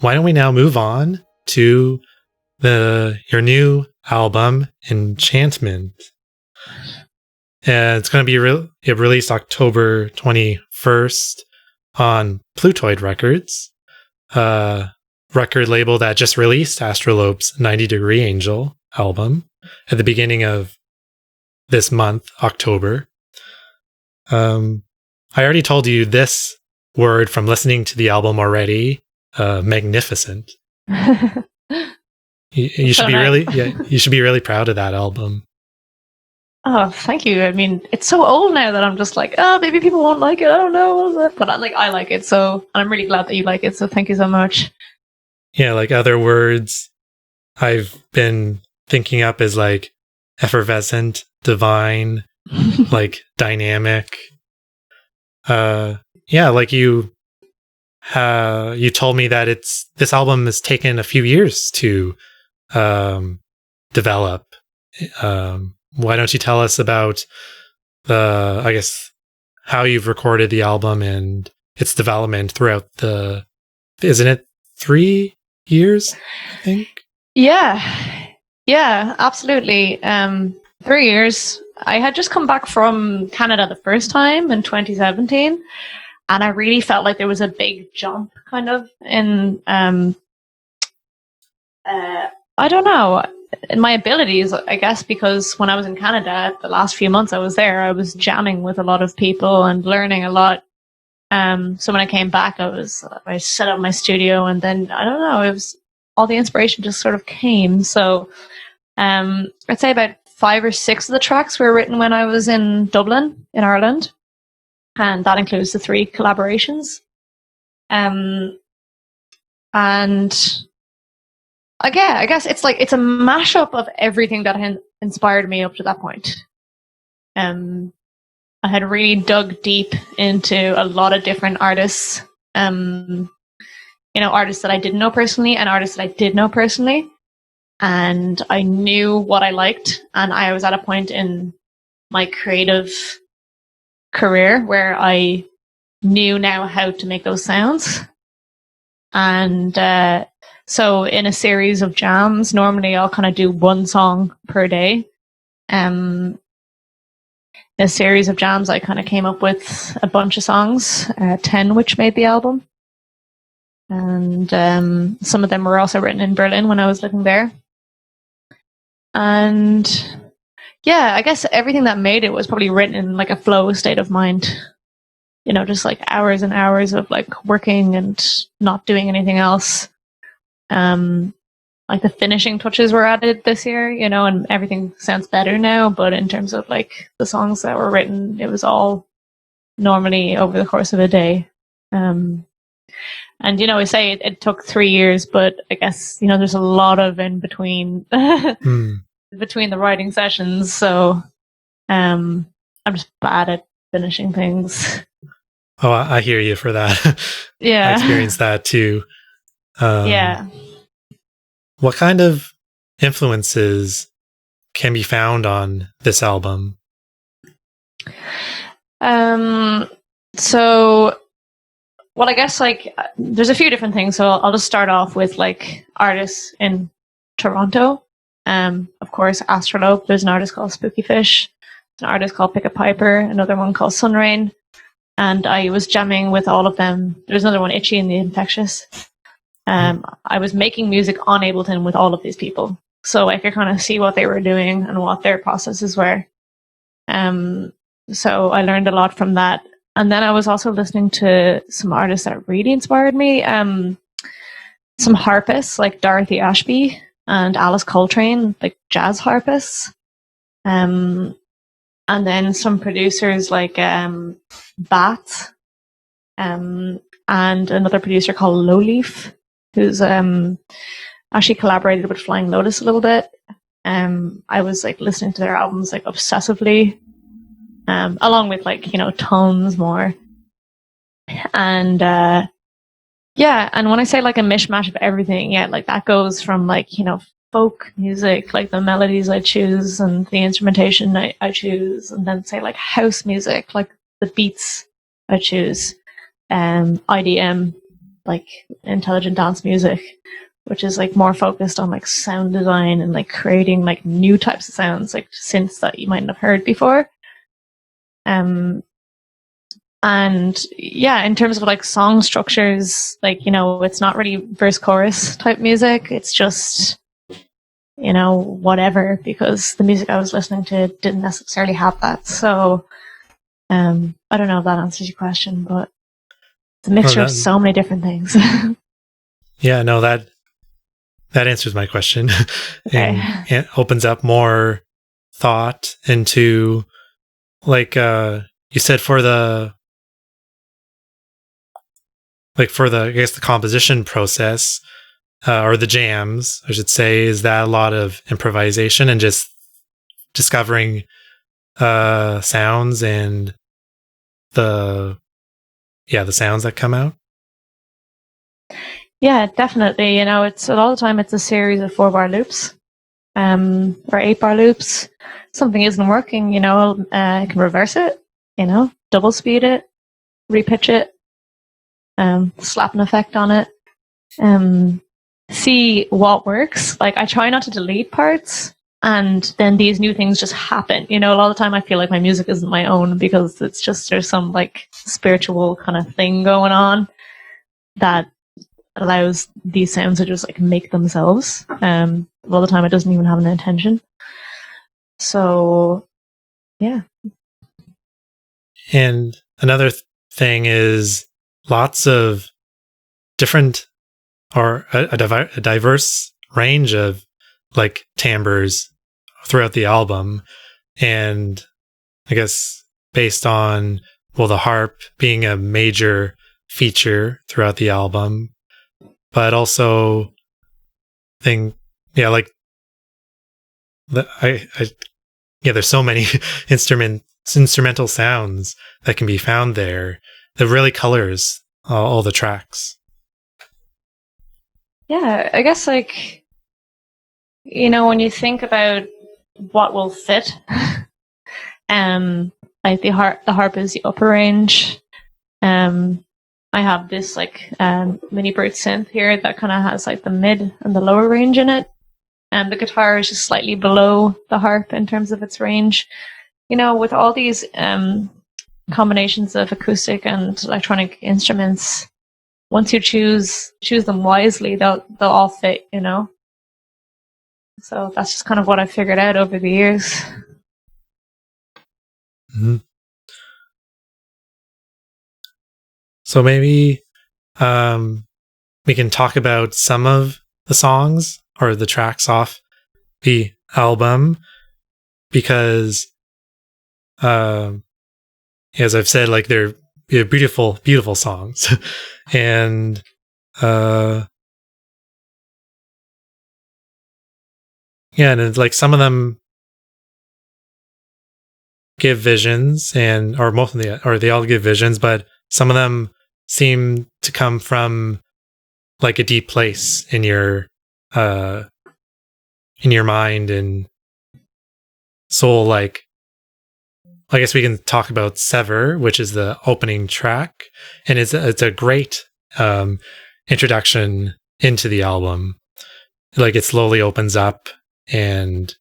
why don't we now move on to your new album, Enchantment? And it's going to be it released October 21st on Plutoid Records, record label that just released Astrolope's 90 Degree Angel album at the beginning of this month, October. I already told you this word from listening to the album already. Magnificent. You should be you should be really proud of that album. Oh, thank you. I mean, it's so old now that I'm just like, oh, maybe people won't like it. I don't know. But I like it. So I'm really glad that you like it. So thank you so much. Yeah, like other words I've been thinking up is like effervescent, divine, like dynamic. Yeah, like you told me that this album has taken a few years to develop. Why don't you tell us about how you've recorded the album and its development throughout isn't it 3 years, I think? Yeah, absolutely. 3 years. I had just come back from Canada the first time in 2017, and I really felt like there was a big jump kind of in, I don't know, in my abilities, I guess, because when I was in Canada, the last few months I was there, I was jamming with a lot of people and learning a lot. So when I came back, I set up my studio, and then, I don't know, it was all the inspiration just sort of came. So I'd say about 5 or 6 of the tracks were written when I was in Dublin, in Ireland. And that includes the 3 collaborations. And I guess it's a mashup of everything that had inspired me up to that point. I had really dug deep into a lot of different artists, artists that I didn't know personally and artists that I did know personally. And I knew what I liked, and I was at a point in my creative career where I knew now how to make those sounds. And so in a series of jams, normally I'll kind of do 1 song per day. In a series of jams, I kind of came up with a bunch of songs, 10 which made the album. And some of them were also written in Berlin when I was living there. And yeah, I guess everything that made it was probably written in like a flow state of mind. Just like hours and hours of like working and not doing anything else. Like the finishing touches were added this year, and everything sounds better now. But in terms of like the songs that were written, it was all normally over the course of a day. And we say it took 3 years, but I guess there's a lot of in between between the writing sessions. So I'm just bad at finishing things. Oh, I hear you for that. Yeah, I experienced that too. Yeah. What kind of influences can be found on this album? So, well, I guess there's a few different things. So I'll just start off with like artists in Toronto. Of course, Astrolope. There's an artist called Spooky Fish. There's an artist called Pick a Piper. Another one called Sunrain. And I was jamming with all of them. There's another one, Itchy and the Infectious. I was making music on Ableton with all of these people. So I could kind of see what they were doing and what their processes were. So I learned a lot from that. And then I was also listening to some artists that really inspired me. Some harpists like Dorothy Ashby and Alice Coltrane, like jazz harpists. And then some producers like Bat, and another producer called Lowleaf, who's actually collaborated with Flying Lotus a little bit. I was like listening to their albums like obsessively, along with tons more. And and when I say like a mishmash of everything, that goes from folk music, like the melodies I choose and the instrumentation I choose, and then say like house music, like the beats I choose, IDM, like intelligent dance music, which is like more focused on like sound design and like creating like new types of sounds, like synths that you mightn't have heard before. And yeah, in terms of like song structures, like, you know, it's not really verse chorus type music. It's just, you know, whatever, because the music I was listening to didn't necessarily have that. So, I don't know if that answers your question, but it's a mixture of so many different things. Yeah, no, that answers my question. Okay. And it opens up more thought into, like, you said for the I guess the composition process, or the jams, I should say, is that a lot of improvisation and just discovering sounds and the sounds that come out? Yeah, definitely. You know, it's a lot of the time it's a series of 4-bar loops, or 8-bar loops. Something isn't working, you know, I can reverse it, you know, double speed it, repitch it, slap an effect on it, see what works. Like, I try not to delete parts, and then these new things just happen. You know, a lot of the time I feel like my music isn't my own because it's just, there's some like spiritual kind of thing going on that allows these sounds to just like make themselves. A lot of the time it doesn't even have an intention. So, yeah. And another thing is lots of different, or a diverse range of like timbres throughout the album. And I guess based on, well, the harp being a major feature throughout the album, but also like there's so many instrumental sounds that can be found there that really colors all the tracks. Yeah, I guess, like, you know, when you think about what will fit, like the harp is the upper range. I have this like mini bird synth here that kind of has like the mid and the lower range in it, and the guitar is just slightly below the harp in terms of its range. You know, with all these combinations of acoustic and electronic instruments, once you choose them wisely, they'll all fit, you know. So that's just kind of what I figured out over the years. Mm-hmm. So maybe we can talk about some of the songs or the tracks off the album, because as I've said, like, they're beautiful, beautiful songs. And and it's like some of them give visions, or most of they all give visions, but some of them seem to come from like a deep place in your mind and soul. Like, I guess we can talk about Sever, which is the opening track, and it's a great introduction into the album. Like, it slowly opens up, and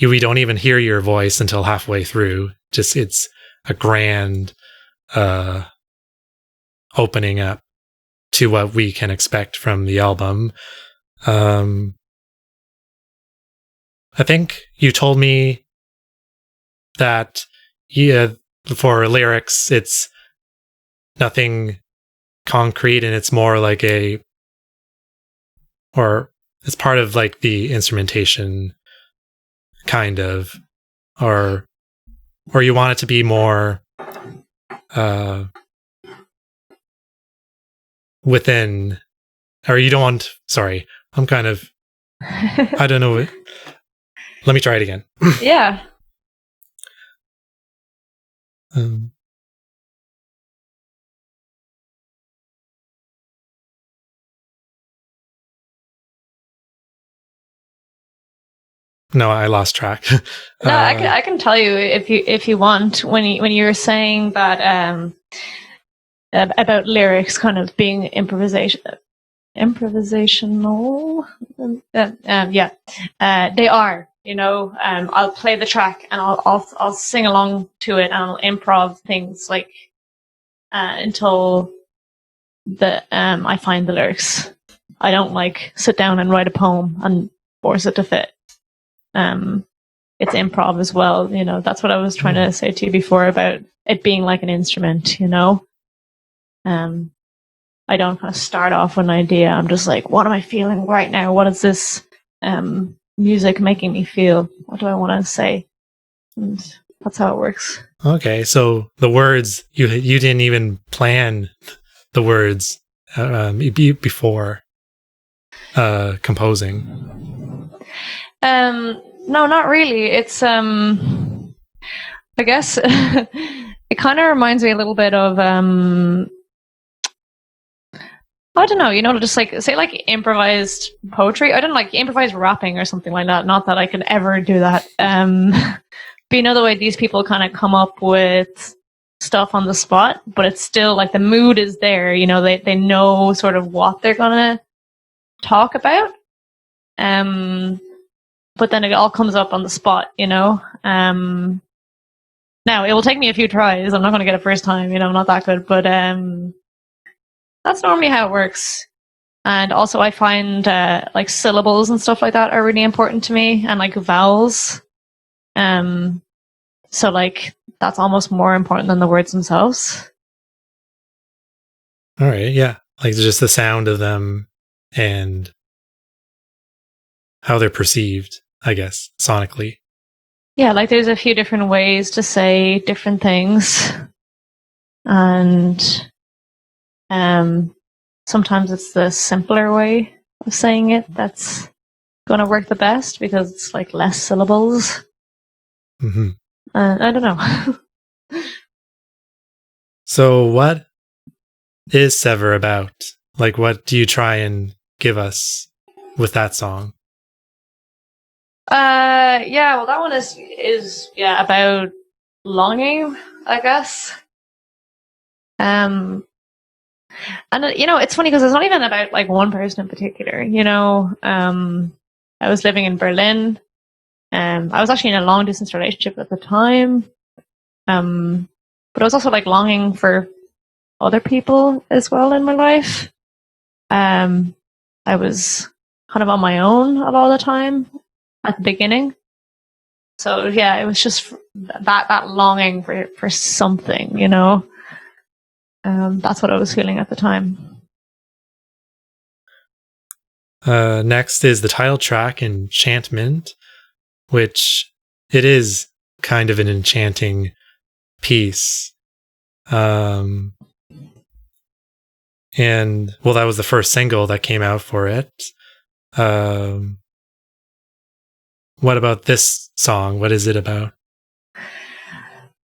we don't even hear your voice until halfway through. Just, it's a grand opening up to what we can expect from the album. I think you told me that, yeah, for lyrics, it's nothing concrete, and it's more like it's part of like the instrumentation, kind of, or you want it to be more within, or you don't want, sorry, I'm kind of, I don't know. Let me try it again. Yeah. No, I lost track. No, I can tell you if you want, when you were saying that about lyrics kind of being improvisational. They are. I'll play the track and I'll sing along to it and I'll improv things like until I find the lyrics. I don't like sit down and write a poem and force it to fit. It's improv as well. That's what I was trying to say to you before about it being like an instrument. I don't kind of start off with an idea. I'm just like, what am I feeling right now? What is this music making me feel? What do I want to say? And that's how it works. Okay, so the words, you didn't even plan the words before composing. No, not really. It's I guess it kind of reminds me a little bit of I don't know, just like say like improvised poetry. I don't like improvised rapping or something like that. Not that I could ever do that. But the way these people kind of come up with stuff on the spot, but it's still like the mood is there. They know sort of what they're gonna talk about. But then it all comes up on the spot. Now it will take me a few tries. I'm not gonna get it first time. I'm not that good, but that's normally how it works. And also I find like syllables and stuff like that are really important to me, and like vowels. So like that's almost more important than the words themselves. All right, yeah. Like just the sound of them and how they're perceived, I guess, sonically. Yeah, like there's a few different ways to say different things. And sometimes it's the simpler way of saying it that's going to work the best because it's like less syllables. Mm-hmm. I don't know. So what is Sever about? Like, what do you try and give us with that song? Well, that one is about longing, I guess. And it's funny because it's not even about like one person in particular. I was living in Berlin. I was actually in a long distance relationship at the time. But I was also like longing for other people as well in my life. I was kind of on my own a lot of the time at the beginning. So yeah, it was just that longing for something, that's what I was feeling at the time. Next is the title track, Enchantment, which it is kind of an enchanting piece. And well, that was the first single that came out for it. What about this song? What is it about?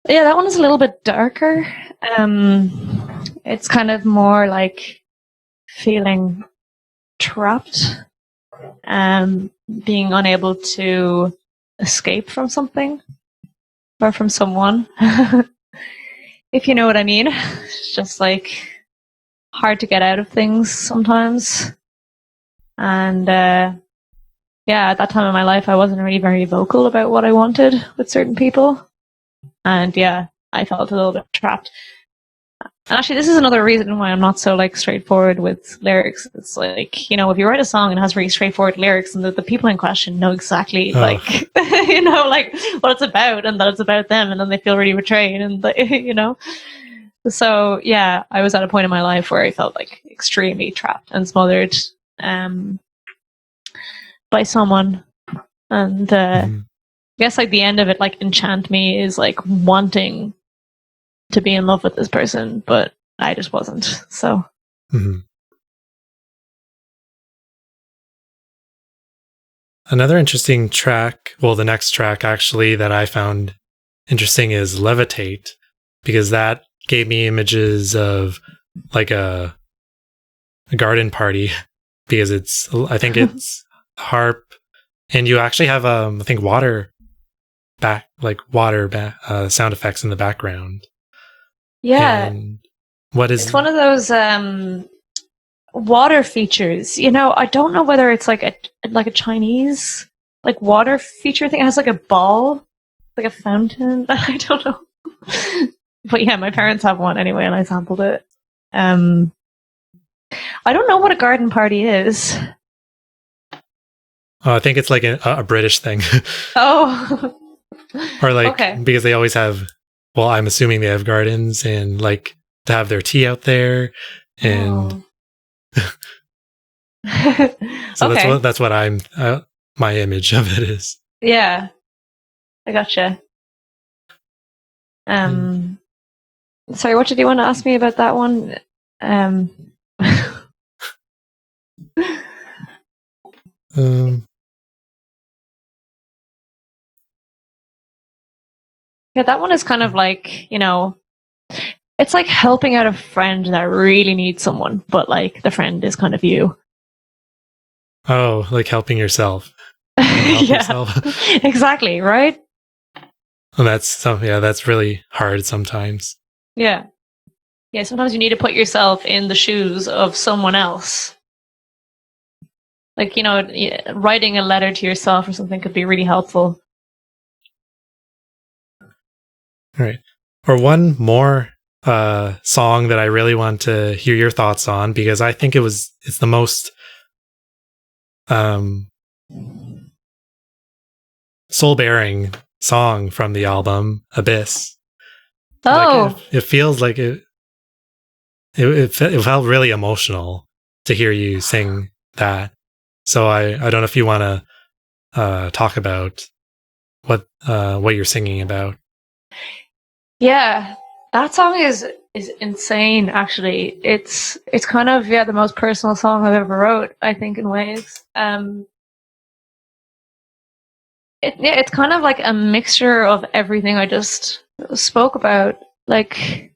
Yeah, that one is a little bit darker. It's kind of more like feeling trapped, being unable to escape from something or from someone. If you know what I mean. It's just like hard to get out of things sometimes. And at that time in my life, I wasn't really very vocal about what I wanted with certain people. And yeah, I felt a little bit trapped. And actually, this is another reason why I'm not so like straightforward with lyrics. It's like, if you write a song and it has really straightforward lyrics and the people in question know exactly like, like what it's about and that it's about them, and then they feel really betrayed and, So yeah, I was at a point in my life where I felt like extremely trapped and smothered by someone. And I guess like the end of it, like enchant me, is like wanting to be in love with this person, but I just wasn't. So another interesting track, well, the next track actually that I found interesting is Levitate, because that gave me images of like a garden party, because I think it's harp, and you actually have I think water sound effects in the background. Yeah. What It's is? one of those water features. You know, I don't know whether it's like a Chinese like water feature thing. It has like a ball, like a fountain. I don't know. But yeah, my parents have one anyway, and I sampled it. I don't know what a garden party is. I think it's like a British thing. Oh, Or like, okay. because they always have, well, I'm assuming they have gardens and like to have their tea out there. And so Okay. that's what I'm, my image of it is. Yeah, I gotcha. And, Sorry, what did you want to ask me about that one? Yeah, that one is kind of like, you know, it's like helping out a friend that really needs someone, but like the friend is kind of you. oh, like helping yourself. Help yourself. Exactly, right? And that's really hard sometimes. Yeah. Yeah, sometimes you need to put yourself in the shoes of someone else. Like, you know, writing a letter to yourself or something could be really helpful. Right. Or one more song that I really want to hear your thoughts on, because I think it's the most soul-bearing song from the album, Abyss. Oh. Like it feels like it felt really emotional to hear you sing that. So I don't know if you want to talk about what you're singing about. Yeah, that song is insane. Actually, it's kind of the most personal song I've ever wrote. I think in ways. It's kind of like a mixture of everything I just spoke about. Like,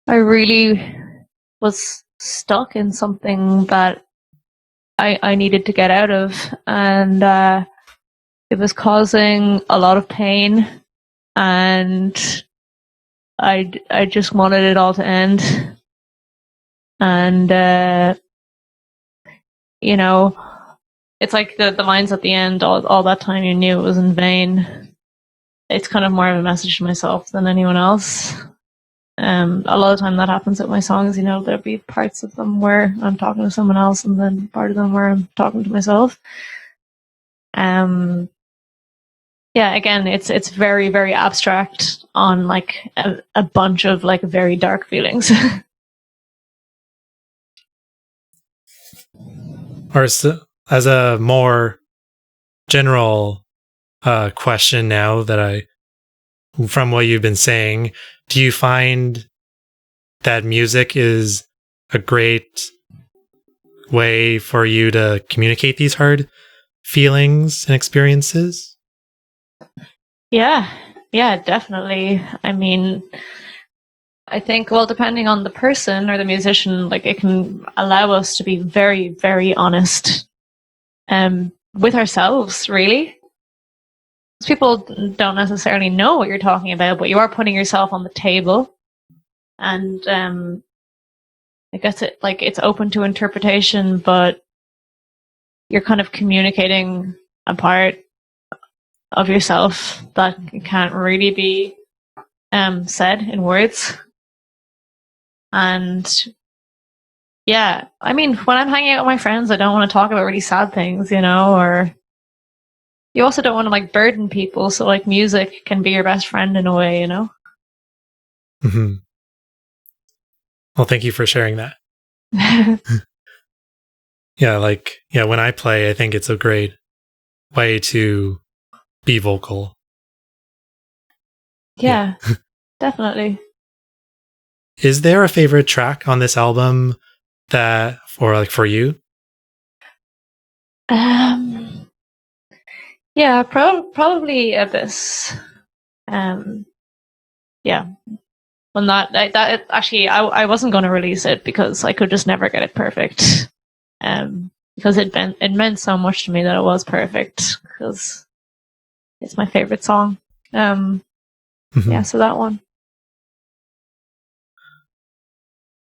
I really was stuck in something that I needed to get out of, and it was causing a lot of pain, and I just wanted it all to end. And you know, it's like the lines at the end, all that time you knew it was in vain. It's kind of more of a message to myself than anyone else. A lot of the time that happens with my songs, you know, there'll be parts of them where I'm talking to someone else and then part of them where I'm talking to myself. Yeah, again, it's very, very abstract on like a bunch of like very dark feelings. Or as a more general question now that from what you've been saying, do you find that music is a great way for you to communicate these hard feelings and experiences? Yeah, definitely. I mean, I think, well, depending on the person or the musician, like it can allow us to be very, very honest with ourselves, really. People don't necessarily know what you're talking about, but you are putting yourself on the table, and I guess it's open to interpretation, but you're kind of communicating a part of yourself that can't really be said in words. And yeah, I mean, when I'm hanging out with my friends, I don't want to talk about really sad things, you know, or you also don't want to like burden people. So like music can be your best friend in a way, you know? Mm-hmm. Well, thank you for sharing that. Yeah, when I play, I think it's a great way to be vocal. Yeah, definitely. Is there a favorite track on this album for you? Yeah, probably Abyss. Yeah. When actually, I wasn't going to release it because I could just never get it perfect. Because it meant so much to me that it was perfect because it's my favorite song. Yeah, so that one.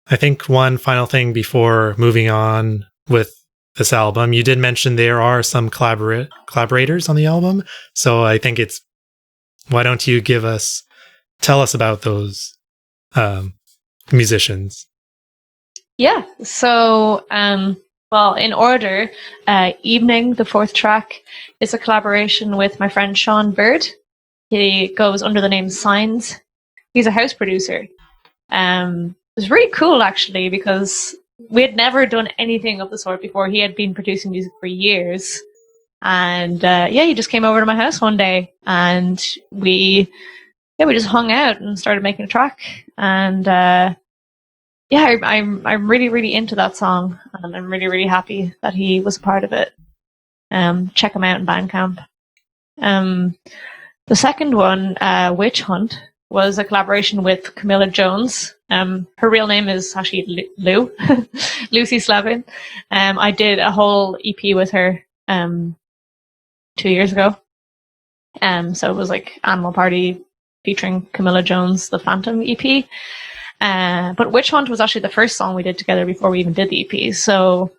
I think one final thing before moving on with this album, you did mention there are some collaborators on the album. So I think why don't you tell us about those musicians? Yeah. So, well, in order, Evening, the fourth track, is a collaboration with my friend Sean Bird. He goes under the name Signs. He's a house producer. It was really cool, actually, because we had never done anything of the sort before. He had been producing music for years. And he just came over to my house one day, and we just hung out and started making a track. And I'm really, really into that song, and I'm really, really happy that he was a part of it. Check him out in Bandcamp. The second one, Witch Hunt, was a collaboration with Camilla Jones. Her real name is actually Lou, Lucy Slavin. I did a whole EP with her 2 years ago. So it was like Animal Party featuring Camilla Jones, the Phantom EP. But Witch Hunt was actually the first song we did together before we even did the EP. So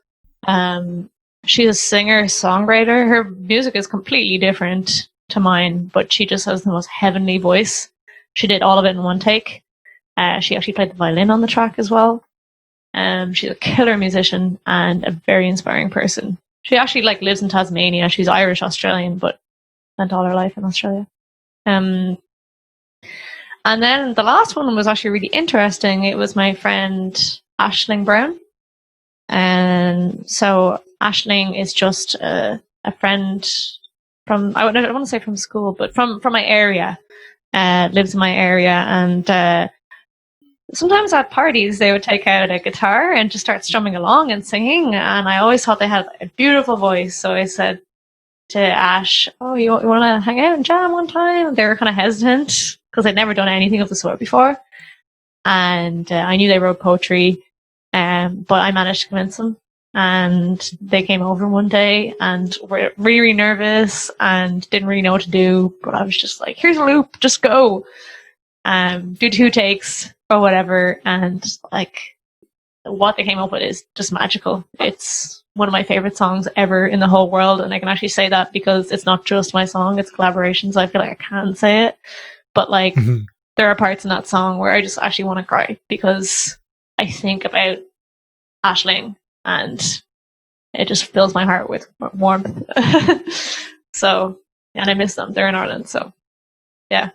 she's a singer-songwriter. Her music is completely different to mine, but she just has the most heavenly voice. She did all of it in one take. She actually played the violin on the track as well. She's a killer musician and a very inspiring person. She actually lives in Tasmania. She's Irish Australian, but spent all her life in Australia. And then the last one was actually really interesting. It was my friend Aisling Brown. And so Aisling is just a friend from, I don't want to say from school, but from my area. Lives in my area, and sometimes at parties they would take out a guitar and just start strumming along and singing, and I always thought they had a beautiful voice. So I said to Ash, "Oh, you want to hang out and jam one time?" They were kind of hesitant because they'd never done anything of the sort before, and I knew they wrote poetry, but I managed to convince them. And they came over one day and were really, really nervous and didn't really know what to do. But I was just like, here's a loop, just go. Do 2 takes or whatever. And what they came up with is just magical. It's one of my favorite songs ever in the whole world. And I can actually say that because it's not just my song, it's collaborations. I feel like I can say it. But there are parts in that song where I just actually want to cry because I think about Aisling. And it just fills my heart with warmth. So, and I miss them. They're in Ireland, so yeah.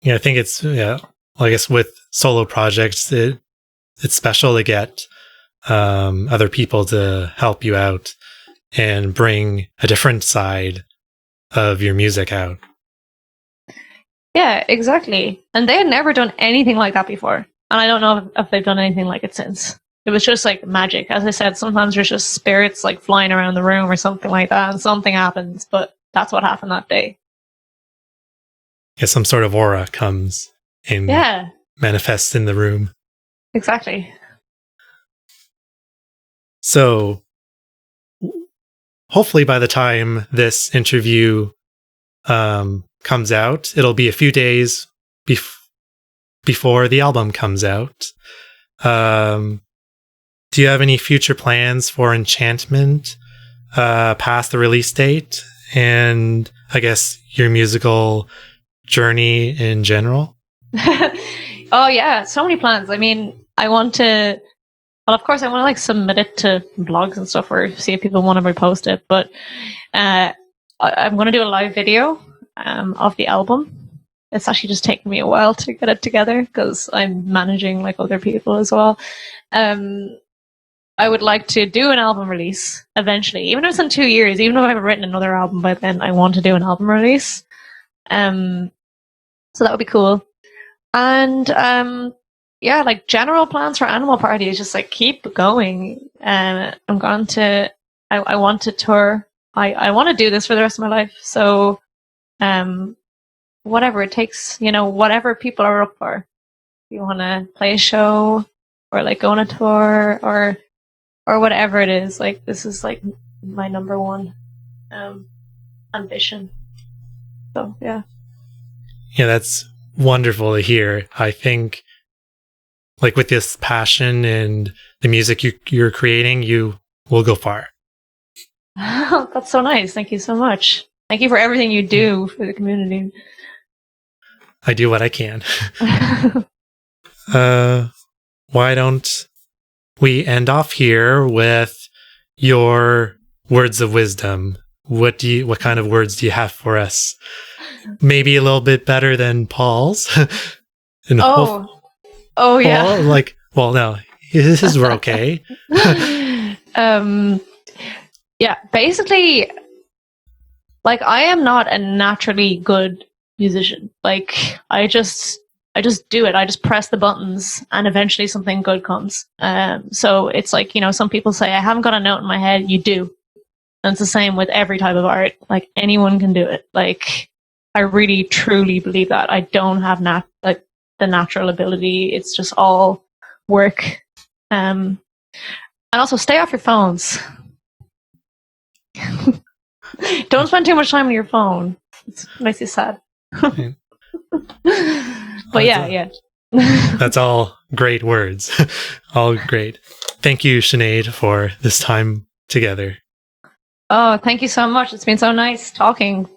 Yeah, I think I guess with solo projects, it's special to get other people to help you out and bring a different side of your music out. Yeah, exactly. And they had never done anything like that before. And I don't know if they've done anything like it since. It was just like magic. As I said, sometimes there's just spirits flying around the room or something like that, and something happens, but that's what happened that day. Yeah, some sort of aura comes and manifests in the room. Exactly. So hopefully by the time this interview comes out, it'll be a few days before the album comes out. Do you have any future plans for Enchantment past the release date? And I guess your musical journey in general? Oh, yeah. So many plans. I mean, I want to... Well, of course, I want to submit it to blogs and stuff or see if people want to repost it. But I'm going to do a live video of the album. It's actually just taken me a while to get it together because I'm managing other people as well. I would like to do an album release eventually, even if it's in 2 years, even if I haven't written another album by then, I want to do an album release. So that would be cool. And general plans for Animal Party is just keep going. I want to tour. I want to do this for the rest of my life. So whatever it takes, whatever people are up for. If you want to play a show or go on a tour or whatever it is, this is my number one ambition. So yeah. Yeah, that's wonderful to hear. I think like with this passion and the music you're creating, you will go far. That's so nice. Thank you so much. Thank you for everything you do for the community. I do what I can. Why don't we end off here with your words of wisdom? What kind of words do you have for us? Maybe a little bit better than Paul's. And yeah. No, his were okay. Yeah, basically, like, I am not a naturally good musician. Like, I just do it. I just press the buttons and eventually something good comes. So it's like, some people say, I haven't got a note in my head. You do. And it's the same with every type of art. Like, anyone can do it. Like, I really, truly believe that. I don't have the natural ability. It's just all work. And also, stay off your phones. Don't spend too much time on your phone. It makes you sad. But yeah. That's all great words. All great. Thank you, Sinead, for this time together. Oh, thank you so much. It's been so nice talking.